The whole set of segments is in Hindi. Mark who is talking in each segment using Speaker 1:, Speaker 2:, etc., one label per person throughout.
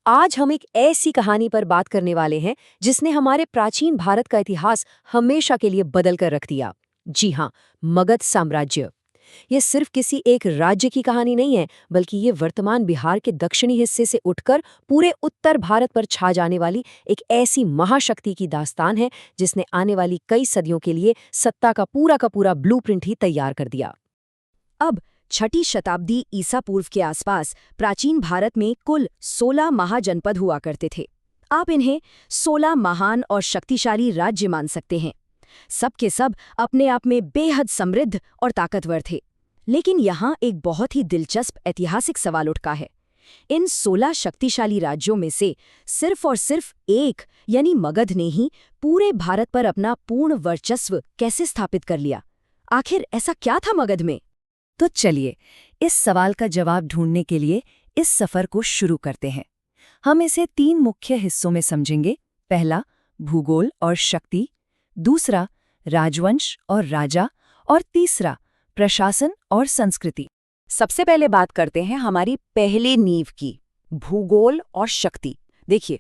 Speaker 1: आज हम एक ऐसी कहानी पर बात करने वाले हैं जिसने हमारे प्राचीन भारत का इतिहास हमेशा के लिए बदल कर रख दिया। जी हाँ, मगध साम्राज्य। ये सिर्फ किसी एक राज्य की कहानी नहीं है, बल्कि ये वर्तमान बिहार के दक्षिणी हिस्से से उठकर पूरे उत्तर भारत पर छा जाने वाली एक ऐसी महाशक्ति की दास्तान है जिसने आने वाली कई सदियों के लिए सत्ता का पूरा ब्लूप्रिंट ही तैयार कर दिया। अब छठी शताब्दी ईसा पूर्व के आसपास प्राचीन भारत में कुल 16 महाजनपद हुआ करते थे। आप इन्हें 16 महान और शक्तिशाली राज्य मान सकते हैं। सब के सब अपने आप में बेहद समृद्ध और ताकतवर थे। लेकिन यहाँ एक बहुत ही दिलचस्प ऐतिहासिक सवाल उठता है। इन 16 शक्तिशाली राज्यों में से सिर्फ और सिर्फ एक यानी मगध ने ही पूरे भारत पर अपना पूर्ण वर्चस्व कैसे स्थापित कर लिया? आखिर ऐसा क्या था मगध में? तो चलिए, इस सवाल का जवाब ढूंढने के लिए इस सफर को शुरू करते हैं। हम इसे 3 मुख्य हिस्सों में समझेंगे। पहला, भूगोल और शक्ति। दूसरा, राजवंश और राजा। और तीसरा, प्रशासन और संस्कृति। सबसे पहले बात करते हैं हमारी पहले नींव की, भूगोल और शक्ति। देखिए,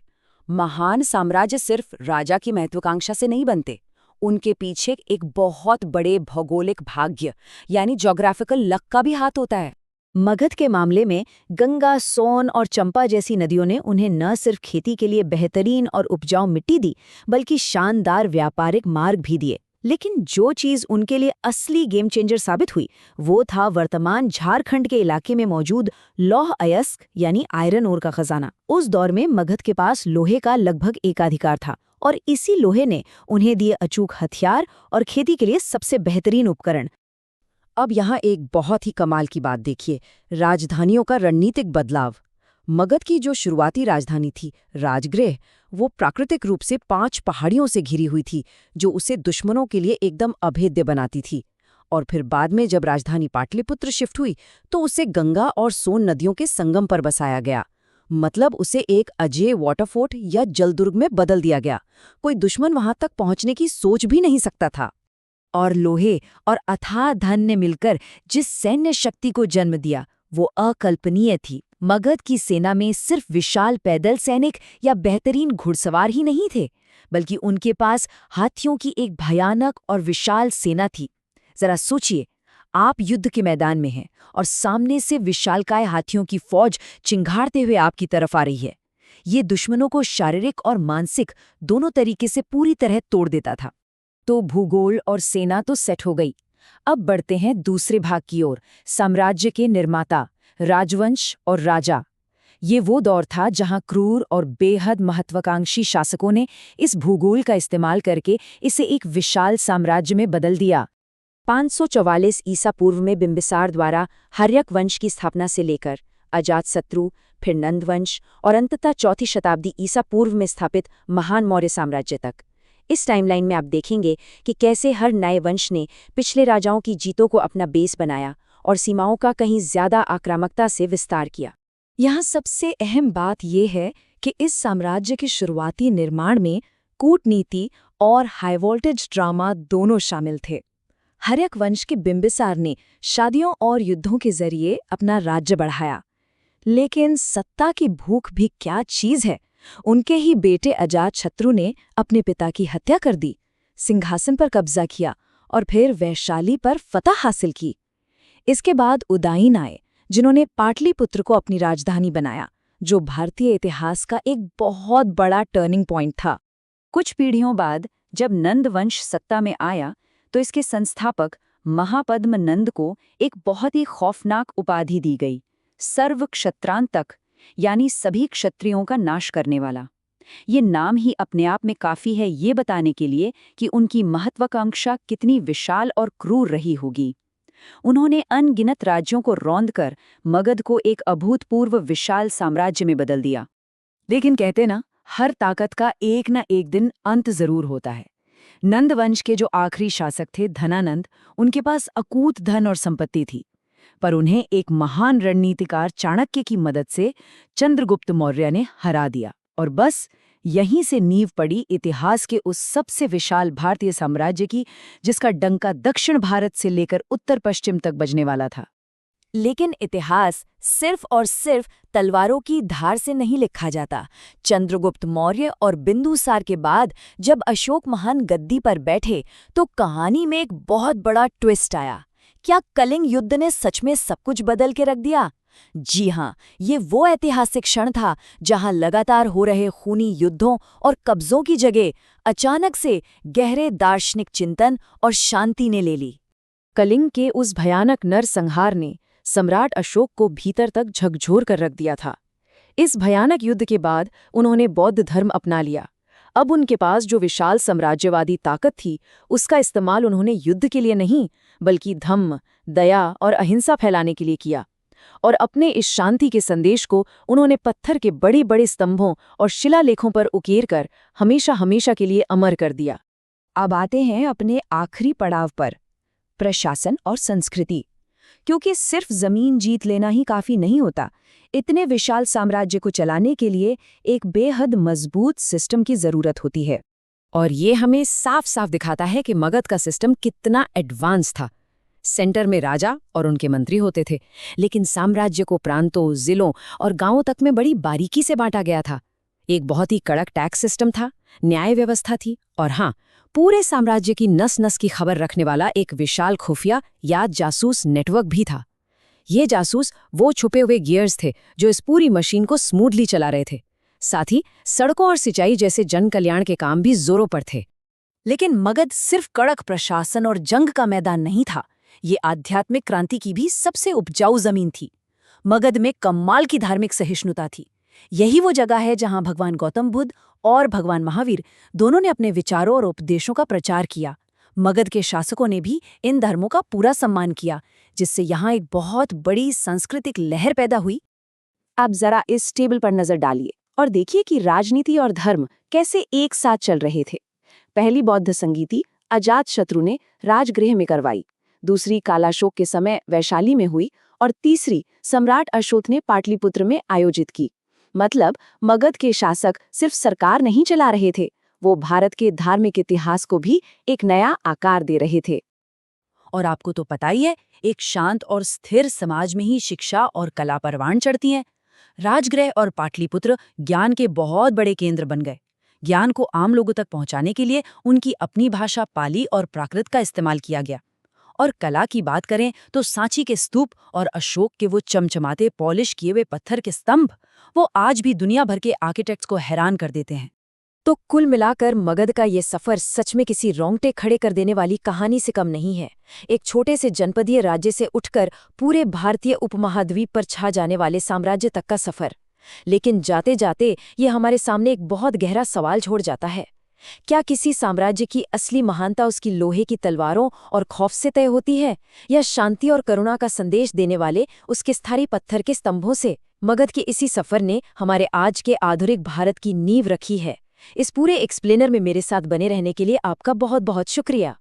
Speaker 1: महान साम्राज्य सिर्फ राजा की महत्वाकांक्षा से नहीं बनते। उनके पीछे एक बहुत बड़े भौगोलिक भाग्य यानी ज्योग्राफिकल लक का भी हाथ होता है। मगध के मामले में गंगा, सोन और चंपा जैसी नदियों ने उन्हें न सिर्फ खेती के लिए बेहतरीन और उपजाऊ मिट्टी दी, बल्कि शानदार व्यापारिक मार्ग भी दिए। लेकिन जो चीज़ उनके लिए असली गेम चेंजर साबित हुई, वो था वर्तमान झारखंड के इलाके में मौजूद लौह अयस्क यानी आयरन ओर का खजाना। उस दौर में मगध के पास लोहे का लगभग एकाधिकार था, और इसी लोहे ने उन्हें दिए अचूक हथियार और खेती के लिए सबसे बेहतरीन उपकरण। अब यहाँ एक बहुत ही कमाल की बात देखिए, राजधानियों का रणनीतिक बदलाव। मगध की जो शुरुआती राजधानी थी, राजगृह, वो प्राकृतिक रूप से 5 पहाड़ियों से घिरी हुई थी, जो उसे दुश्मनों के लिए एकदम अभेद्य बनाती थी। और फिर बाद में जब राजधानी पाटलिपुत्र शिफ्ट हुई, तो उसे गंगा और सोन नदियों के संगम पर बसाया गया। मतलब उसे एक अजेय वाटरफोर्ट या जलदुर्ग में बदल दिया गया। कोई दुश्मन वहां तक पहुंचने की सोच भी नहीं सकता था। और लोहे और अथाह धन ने मिलकर जिस सैन्य शक्ति को जन्म दिया, वो अकल्पनीय थी। मगध की सेना में सिर्फ विशाल पैदल सैनिक या बेहतरीन घुड़सवार ही नहीं थे, बल्कि उनके पास हाथियों की एक भयानक और विशाल सेना थी। जरा सोचिए, आप युद्ध के मैदान में हैं और सामने से विशालकाय हाथियों की फौज चिंगारते हुए आपकी तरफ आ रही है। ये दुश्मनों को शारीरिक और मानसिक दोनों तरीके से पूरी तरह तोड़ देता था। तो भूगोल और सेना तो सेट हो गई। अब बढ़ते हैं दूसरे भाग की ओर, साम्राज्य के निर्माता, राजवंश और राजा। ये वो दौर था जहां क्रूर और बेहद महत्वाकांक्षी शासकों ने इस भूगोल का इस्तेमाल करके इसे एक विशाल साम्राज्य में बदल दिया। 544 ईसा पूर्व में बिंबिसार द्वारा हर्यक वंश की स्थापना से लेकर अजातशत्रु, फिर नंद वंश और अंततः 4वीं शताब्दी ईसा पूर्व में स्थापित महान मौर्य साम्राज्य तक। इस टाइमलाइन में आप देखेंगे कि कैसे हर नए वंश ने पिछले राजाओं की जीतों को अपना बेस बनाया और सीमाओं का कहीं ज्यादा आक्रामकता से विस्तार किया। यहाँ सबसे अहम बात यह है कि इस साम्राज्य के शुरुआती निर्माण में कूटनीति और हाई वोल्टेज ड्रामा दोनों शामिल थे। हर्यक वंश के बिंबिसार ने शादियों और युद्धों के जरिए अपना राज्य बढ़ाया। लेकिन सत्ता की भूख भी क्या चीज है। उनके ही बेटे अजातशत्रु ने अपने पिता की हत्या कर दी, सिंहासन पर कब्जा किया और फिर वैशाली पर फतह हासिल की। इसके बाद उदयन आए, जिन्होंने पाटलिपुत्र को अपनी राजधानी बनाया, जो भारतीय इतिहास का एक बहुत बड़ा टर्निंग पॉइंट था। कुछ पीढ़ियों बाद जब नंद वंश सत्ता में आया, तो इसके संस्थापक महापद्म नंद को एक बहुत ही खौफनाक उपाधि दी गई, सर्व क्षत्रांतक, यानी सभी क्षत्रियों का नाश करने वाला। ये नाम ही अपने आप में काफी है ये बताने के लिए कि उनकी महत्वाकांक्षा कितनी विशाल और क्रूर रही होगी। उन्होंने अनगिनत राज्यों को रौंदकर मगध को एक अभूतपूर्व विशाल साम्राज्य में बदल दिया। लेकिन कहते ना, हर ताकत का एक न एक दिन अंत जरूर होता है। नंद वंश के जो आखिरी शासक थे, धनानंद, उनके पास अकूत धन और संपत्ति थी, पर उन्हें एक महान रणनीतिकार चाणक्य की मदद से चंद्रगुप्त मौर्य ने हरा दिया। और बस यहीं से नींव पड़ी इतिहास के उस सबसे विशाल भारतीय साम्राज्य की, जिसका डंका दक्षिण भारत से लेकर उत्तर पश्चिम तक बजने वाला था।
Speaker 2: लेकिन इतिहास सिर्फ और सिर्फ तलवारों की धार से नहीं लिखा जाता। चंद्रगुप्त मौर्य और बिंदुसार के बाद जब अशोक महान गद्दी पर बैठे तो कहानी में एक बहुत बड़ा ट्विस्ट आया। क्या कलिंग युद्ध ने सच में सब कुछ बदल के रख दिया? जी हाँ, ये वो ऐतिहासिक क्षण था जहां लगातार हो रहे खूनी युद्धों और कब्जों की जगह अचानक से गहरे दार्शनिक चिंतन और शांति ने ले ली।
Speaker 1: कलिंग के उस भयानक नरसंहार ने सम्राट अशोक को भीतर तक झकझोर कर रख दिया था। इस भयानक युद्ध के बाद उन्होंने बौद्ध धर्म अपना लिया। अब उनके पास जो विशाल साम्राज्यवादी ताकत थी, उसका इस्तेमाल उन्होंने युद्ध के लिए नहीं, बल्कि धम्म, दया और अहिंसा फैलाने के लिए किया। और अपने इस शांति के संदेश को उन्होंने पत्थर के बड़े बड़े स्तंभों और शिलालेखों पर उकेर कर हमेशा हमेशा के लिए अमर कर दिया।
Speaker 2: अब आते हैं अपने आखिरी पड़ाव पर, प्रशासन और संस्कृति। क्योंकि सिर्फ जमीन जीत लेना ही काफी नहीं होता। इतने विशाल साम्राज्य को चलाने के लिए एक बेहद मजबूत सिस्टम की जरूरत होती है।
Speaker 1: और ये हमें साफ साफ दिखाता है कि मगध का सिस्टम कितना एडवांस था। सेंटर में राजा और उनके मंत्री होते थे, लेकिन साम्राज्य को प्रांतों, जिलों और गांवों तक में बड़ी बारीकी से बांटा गया था। एक बहुत ही कड़क टैक्स सिस्टम था, न्याय व्यवस्था थी और हाँ, पूरे साम्राज्य की नस नस की खबर रखने वाला एक विशाल खुफिया या जासूस नेटवर्क भी था। ये जासूस वो छुपे हुए गियर्स थे जो इस पूरी मशीन को स्मूथली चला रहे थे। साथ ही सड़कों और सिंचाई जैसे जन कल्याण के काम भी जोरों पर थे।
Speaker 2: लेकिन मगध सिर्फ कड़क प्रशासन और जंग का मैदान नहीं था, ये आध्यात्मिक क्रांति की भी सबसे उपजाऊ जमीन थी। मगध में कमाल की धार्मिक सहिष्णुता थी। यही वो जगह है जहां भगवान गौतम बुद्ध और भगवान महावीर दोनों ने अपने विचारों और उपदेशों का प्रचार किया। मगध के शासकों ने भी इन धर्मों का पूरा सम्मान किया, जिससे यहाँ एक बहुत बड़ी सांस्कृतिक लहर पैदा हुई।
Speaker 1: आप जरा इस टेबल पर नजर डालिए और देखिए कि राजनीति और धर्म कैसे एक साथ चल रहे थे। पहली बौद्ध संगीति अजातशत्रु ने राजगृह में करवाई, दूसरी कालाशोक के समय वैशाली में हुई और तीसरी सम्राट अशोक ने पाटलिपुत्र में आयोजित की। मतलब मगध के शासक सिर्फ सरकार नहीं चला रहे थे, वो भारत के धार्मिक इतिहास को भी एक नया आकार दे रहे थे।
Speaker 2: और आपको तो पता ही है, एक शांत और स्थिर समाज में ही शिक्षा और कला परवान चढ़ती हैं। राजगृह और पाटलिपुत्र ज्ञान के बहुत बड़े केंद्र बन गए। ज्ञान को आम लोगों तक पहुंचाने के लिए उनकी अपनी भाषा पाली और प्राकृत का इस्तेमाल किया गया। और कला की बात करें तो सांची के स्तूप और अशोक के वो चमचमाते पॉलिश किए हुए पत्थर के स्तंभ, वो आज भी दुनिया भर के आर्किटेक्ट्स को हैरान कर देते हैं।
Speaker 1: तो कुल मिलाकर मगध का ये सफर सच में किसी रोंगटे खड़े कर देने वाली कहानी से कम नहीं है। एक छोटे से जनपदीय राज्य से उठकर पूरे भारतीय उपमहाद्वीप पर छा जाने वाले साम्राज्य तक का सफर। लेकिन जाते जाते ये हमारे सामने एक बहुत गहरा सवाल छोड़ जाता है। क्या किसी साम्राज्य की असली महानता उसकी लोहे की तलवारों और खौफ से तय होती है, या शांति और करुणा का संदेश देने वाले उसके स्थायी पत्थर के स्तंभों से? मगध के इसी सफर ने हमारे आज के आधुनिक भारत की नींव रखी है। इस पूरे एक्सप्लेनर में मेरे साथ बने रहने के लिए आपका बहुत बहुत शुक्रिया।